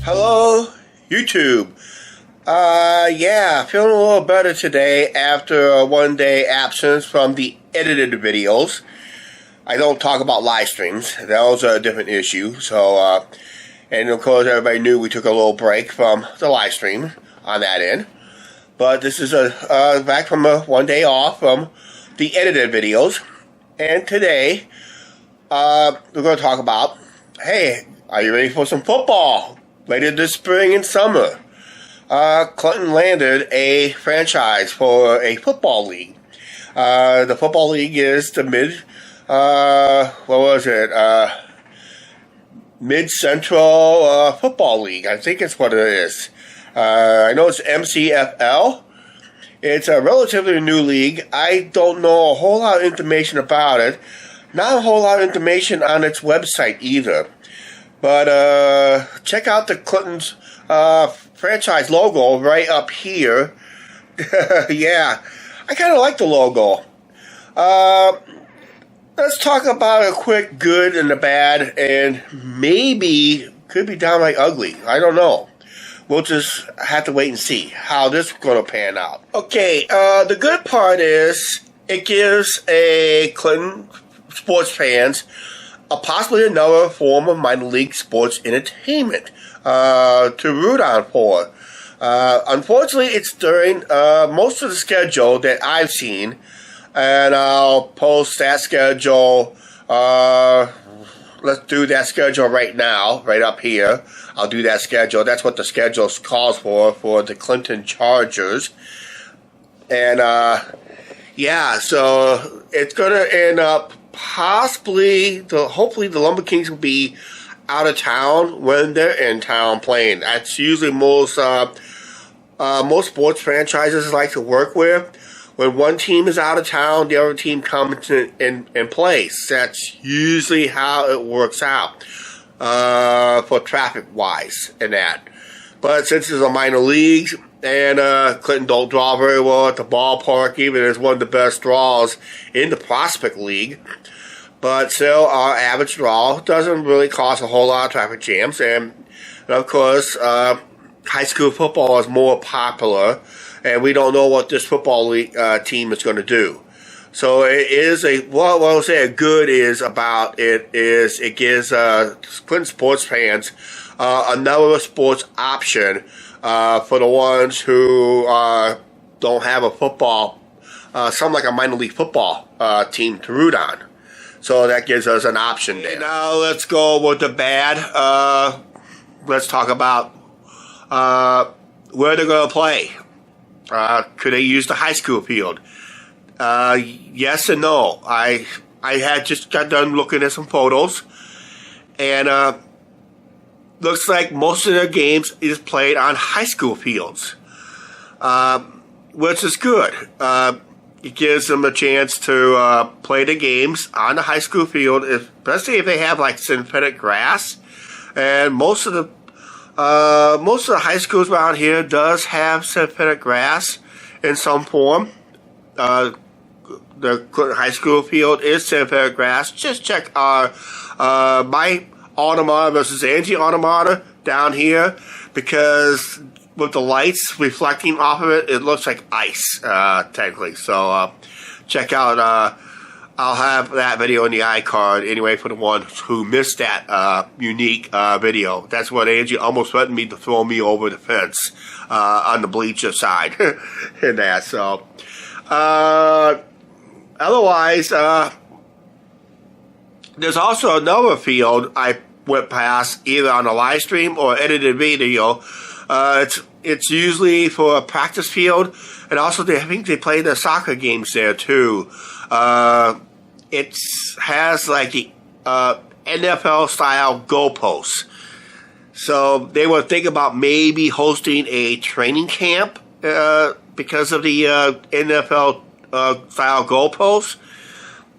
Hello, YouTube. Yeah, feeling a little better today after a one-day absence from the edited videos. I don't talk about live streams. That was a different issue. So, and of course, everybody knew we took a little break from the live stream on that end. But this is back from a one day off from the edited videos. And today, we're going to talk about, hey, are you ready for some football? Later this spring and summer, Clinton landed a franchise for a football league. The football league is the Mid-Central Football League. I think it's what it is. I know it's MCFL. It's a relatively new league. I don't know a whole lot of information about it. Not a whole lot of information on its website either. But check out the Clinton's franchise logo right up here. Yeah, I kind of like the logo. Let's talk about a quick good and the bad, and maybe could be downright ugly. I don't know. We'll just have to wait and see how this is going to pan out. Okay, the good part is it gives a Clinton sports fans possibly another form of minor league sports entertainment to root on for. Unfortunately, it's during most of the schedule that I've seen, and I'll post that schedule. Let's do that schedule right now, right up here. I'll do that schedule. That's what the schedule calls for the Clinton Chargers. And yeah, so it's going to end up hopefully the Lumber Kings will be out of town when they're in town playing. That's usually most sports franchises like to work with. When one team is out of town, the other team comes in place. That's usually how it works out for traffic-wise and that. But since it's a minor league and Clinton don't draw very well at the ballpark, even as one of the best draws in the Prospect League, but still, our average draw doesn't really cause a whole lot of traffic jams. And of course, high school football is more popular, and we don't know what this football league, team is going to do. So it is what I'll say a good is about it is it gives Clinton sports fans another sports option for the ones who don't have a football, something like a minor league football team to root on. So that gives us an option there. Now let's go with the bad. Let's talk about where they're going to play. Could they use the high school field? Yes and no. I had just got done looking at some photos, and looks like most of their games is played on high school fields, which is good. It gives them a chance to play the games on the high school field, especially if they have like synthetic grass. And most of the high schools around here does have synthetic grass in some form. The high school field is synthetic grass. Just check our my automata versus Angie automata down here, because with the lights reflecting off of it, it looks like ice, technically. So, check out, I'll have that video in the iCard anyway for the ones who missed that, unique, video. That's what Angie almost threatened me to throw me over the fence, on the bleacher side. And that, so, otherwise, there's also another field I went past either on a live stream or edited video. It's usually for a practice field, and also I think they play the soccer games there too. It has like the NFL style goalposts, so they were thinking about maybe hosting a training camp because of the NFL style goalposts.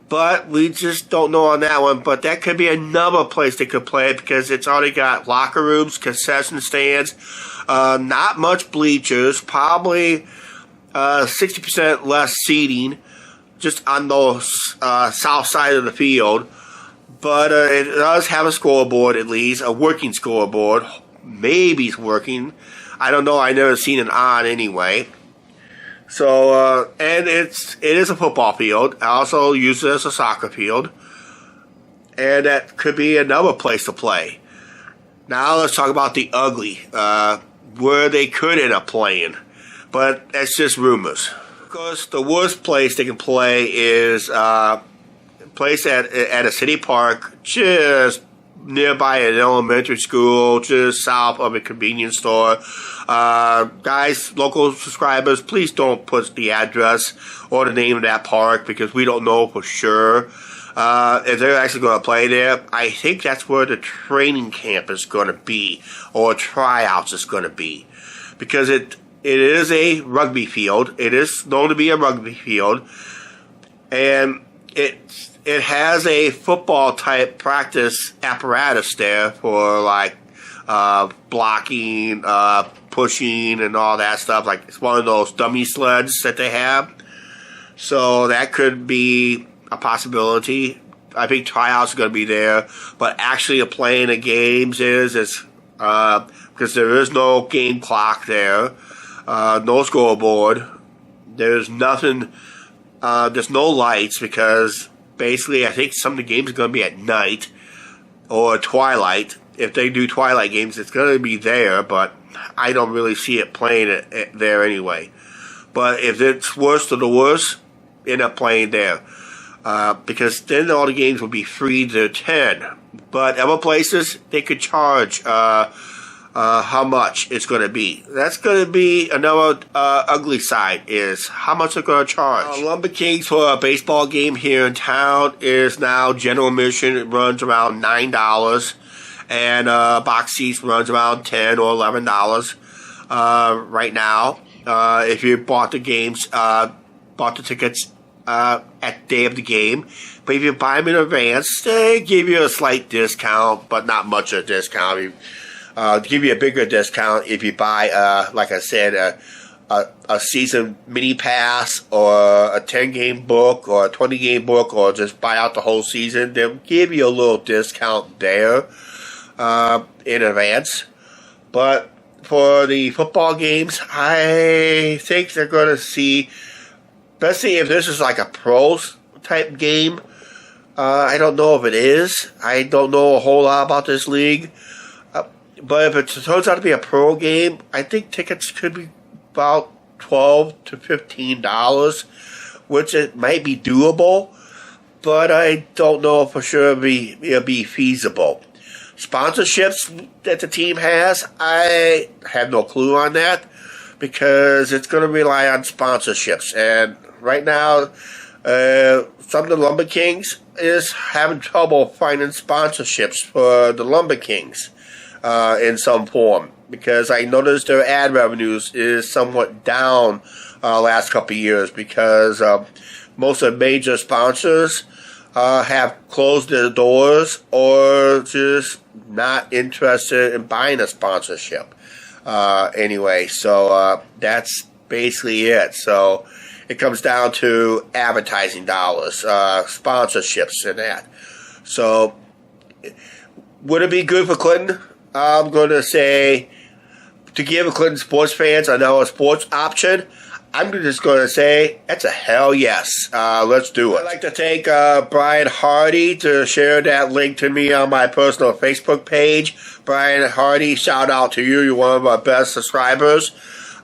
But we just don't know on that one. But that could be another place they could play it, because it's already got locker rooms, concession stands, not much bleachers, probably 60% less seating just on the south side of the field. But it does have a scoreboard, at least, a working scoreboard, maybe it's working. I don't know. I never seen it on anyway. So and it is a football field. I also use it as a soccer field, and that could be another place to play. Now let's talk about the ugly, where they could end up playing, but that's just rumors. Because the worst place they can play is place at a city park, just nearby an elementary school, just south of a convenience store. Guys, local subscribers, please don't put the address or the name of that park because we don't know for sure. If they're actually going to play there, I think that's where the training camp is going to be, or tryouts is going to be, because it is a rugby field. It is known to be a rugby field, and it has a football type practice apparatus there for like blocking, pushing, and all that stuff. Like it's one of those dummy sleds that they have, so that could be a possibility. I think tryouts are going to be there, but actually playing the games is because there is no game clock there, no scoreboard. There's nothing. There's no lights because basically I think some of the games are going to be at night or twilight. If they do twilight games, it's going to be there, but I don't really see it playing it there anyway. But if it's worst of the worst, end up playing there. Because then all the games will be free to attend. But other places, they could charge how much it's going to be. That's going to be another ugly side, is how much they're going to charge. Lumber Kings for a baseball game here in town is now general admission. It runs around $9. And box seats runs around $10 or $11 right now. If you bought the tickets at the day of the game. But if you buy them in advance, they give you a slight discount, but not much of a discount. Give you a bigger discount if you buy, like I said, a season mini pass or a 10-game book or a 20-game book, or just buy out the whole season. They'll give you a little discount there in advance. But for the football games, I think they're going to see, especially if this is like a pros type game. I don't know if it is. I don't know a whole lot about this league. But if it turns out to be a pro game, I think tickets could be about $12 to $15, which it might be doable, but I don't know for sure it'll be feasible. Sponsorships that the team has, I have no clue on that, because it's going to rely on sponsorships. And right now, some of the Lumber Kings is having trouble finding sponsorships for the Lumber Kings in some form, because I noticed their ad revenues is somewhat down last couple of years, because most of the major sponsors have closed their doors or just not interested in buying a sponsorship. Anyway, so that's basically it. So it comes down to advertising dollars, sponsorships, and that. So would it be good for Clinton? I'm going to say, to give Clinton sports fans another sports option, I'm just going to say that's a hell yes. Let's do it. I'd like to thank Brian Hardy to share that link to me on my personal Facebook page. Brian Hardy, shout out to you. You're one of our best subscribers.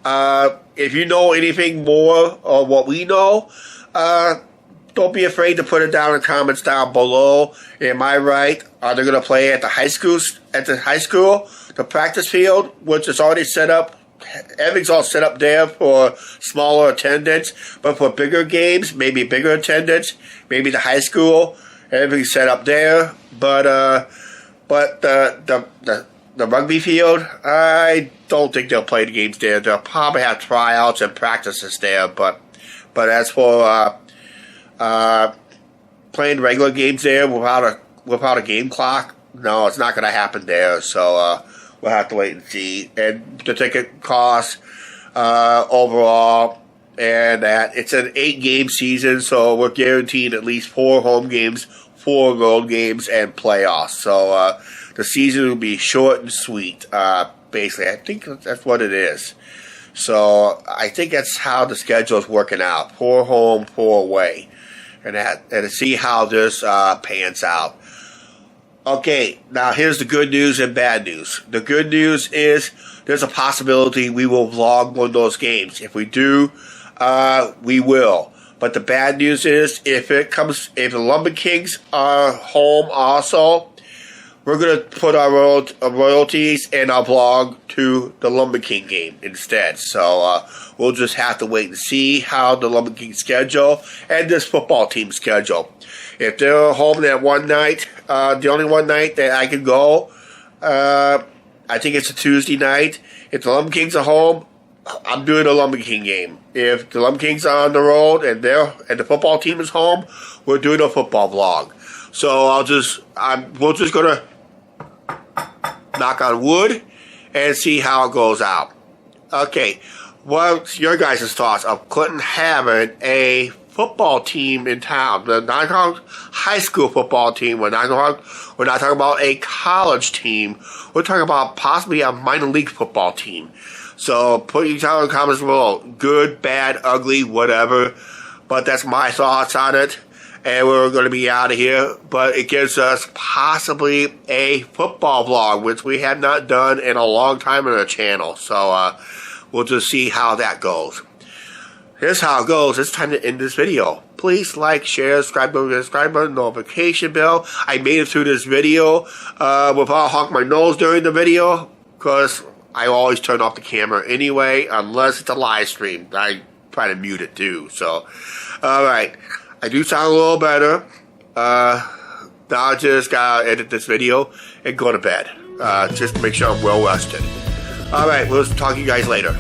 If you know anything more of what we know, don't be afraid to put it down in the comments down below. Am I right? Are they going to play at the high school? The practice field, which is already set up. Everything's all set up there for smaller attendance, but for bigger games, maybe bigger attendance, maybe the high school, everything's set up there. But the rugby field, I don't think they'll play the games there. They'll probably have tryouts and practices there. But as for playing regular games there without a game clock, no, it's not going to happen there. So we'll have to wait and see. And the ticket cost overall, and that it's an 8-game season, so we're guaranteed at least 4 home games, 4 road games, and playoffs. So the season will be short and sweet. Basically, I think that's what it is. So I think that's how the schedule is working out: 4 home, 4 away, and to see how this pans out. Okay, now here's the good news and bad news. The good news is there's a possibility we will vlog one of those games. If we do, we will. But the bad news is if the Lumber Kings are home also, we're going to put our royalties and our vlog to the Lumber King game instead. So we'll just have to wait and see how the Lumber King schedule and this football team schedule. If they're home that one night, the only one night that I can go, I think it's a Tuesday night. If the Lumber Kings are home, I'm doing a Lumber King game. If the Lumber Kings are on the road and the football team is home, we're doing a football vlog. So we're just gonna knock on wood and see how it goes out. Okay, what's your guys' thoughts of Clinton having a football team in town? We're not talking high school football team. We're not talking about a college team. We're talking about possibly a minor league football team. So put your down in the comments below. Good, bad, ugly, whatever. But that's my thoughts on it. And we're going to be out of here. But it gives us possibly a football vlog, which we have not done in a long time on the channel. So we'll just see how that goes. Here's how it goes. It's time to end this video. Please like, share, subscribe button, notification bell. I made it through this video without honking my nose during the video, because I always turn off the camera anyway, unless it's a live stream. I try to mute it too. So, alright. I do sound a little better. Now I just gotta edit this video and go to bed. Just to make sure I'm well rested. Alright, we'll talk to you guys later.